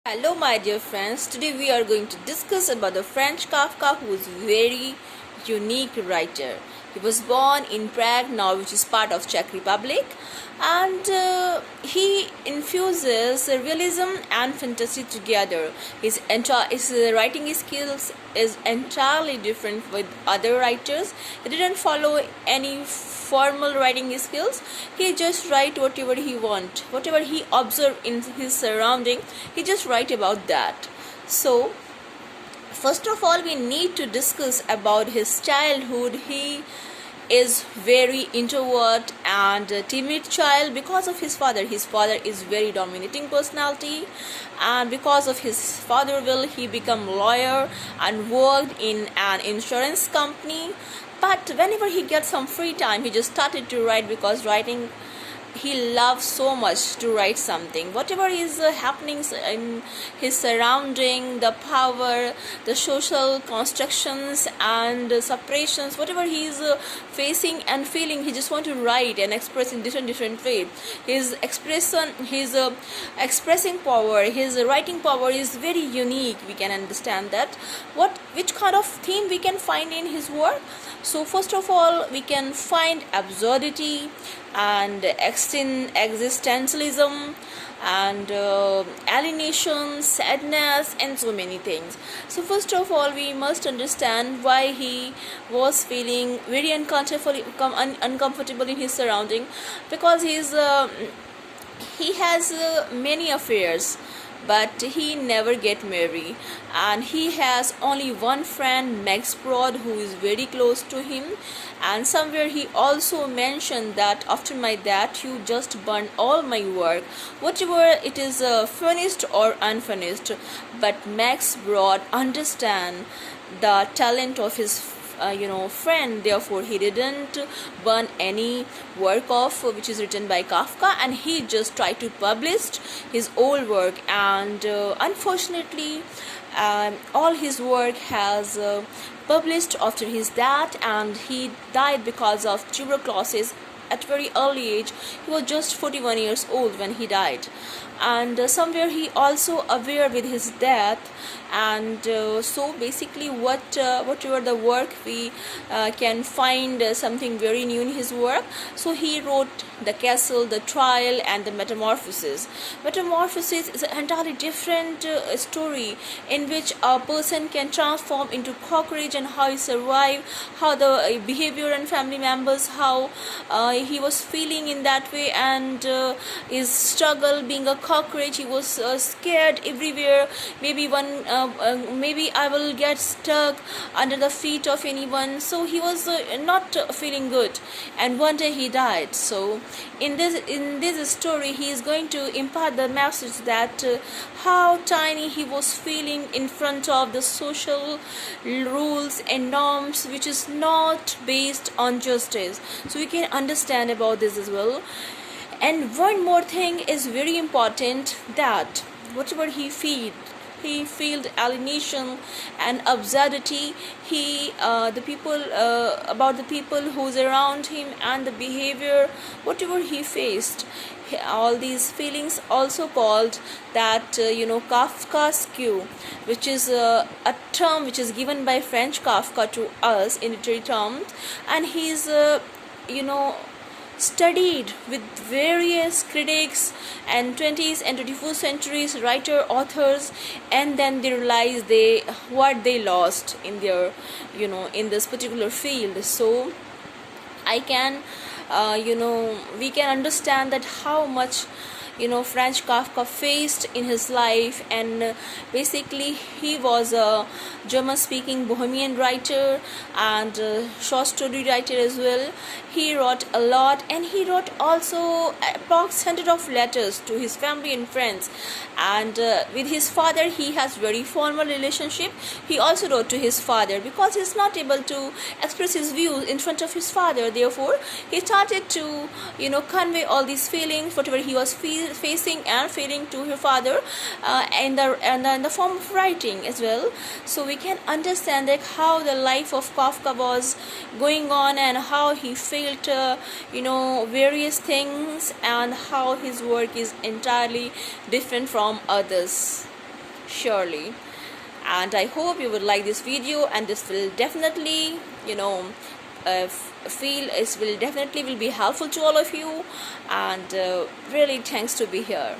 Hello my dear friends, today we are going to discuss about the French Kafka, who is very unique writer. He was born in Prague now, which is part of Czech Republic, and he infuses realism and fantasy together. His writing skills is entirely different with other writers. He didn't follow any formal writing skills. He just write whatever he want, whatever he observe in his surrounding, he just write about that. So first of all, we need to discuss about his childhood. He is very introvert and timid child because of his father. His father is very dominating personality, and because of his father will, he become lawyer and worked in an insurance company. But whenever he gets some free time, he just started to write, because writing, he loves so much to write something. Whatever is happening in his surrounding, the power, the social constructions and separations, whatever he is facing and feeling, he just want to write and express in different way. His expressing power, his writing power is very unique. We can understand that which kind of theme we can find in his work. So first of all, we can find absurdity and existentialism and alienation, sadness, and so many things. So first of all, we must understand why he was feeling very uncomfortable in his surrounding, because he has many affairs, but he never get married, and he has only one friend, Max Brod, who is very close to him. And somewhere he also mentioned that after my death, you just burn all my work, whatever it is, finished or unfinished. But Max Brod understand the talent of his friend, therefore he didn't burn any work of which is written by Kafka, and he just tried to publish his old work. And unfortunately, all his work has published after his death, and he died because of tuberculosis at very early age. He was just 41 years old when he died. And somewhere he also aware with his death. And so basically whatever the work, we can find something very new in his work. So he wrote The Castle, The Trial, and The Metamorphosis. Metamorphosis is an entirely different story, in which a person can transform into cockroach, and how he survived, how the behavior and family members, how he was feeling in that way, and his struggle being a cockroach. He was scared everywhere. Maybe I will get stuck under the feet of anyone. So he was not feeling good, and one day he died. So in this story, he is going to impart the message that how tiny he was feeling in front of the social rules and norms, which is not based on justice. So we can understand about this as well. And one more thing is very important, that whatever he felt alienation and absurdity. The people, about the people who's around him, and the behavior, whatever he faced, all these feelings also called that Kafkaesque, which is a term which is given by French Kafka to us in literary terms. And he's studied with various critics and 20th and 21st centuries writer authors, and then they realize what they lost in their in this particular field. So I can we can understand that how much French Kafka faced in his life. And basically he was a German speaking Bohemian writer and short story writer as well. He wrote a lot, and he wrote also approx 100 of letters to his family and friends. And with his father, he has very formal relationship. He also wrote to his father, because he's not able to express his views in front of his father. Therefore he started to convey all these feelings, whatever he was facing and feeling, to her father, in the form of writing as well. So we can understand that how the life of Kafka was going on, and how he felt various things, and how his work is entirely different from others. surely. And I hope you would like this video, and this will definitely, feel it will definitely will be helpful to all of you. And really thanks to be here.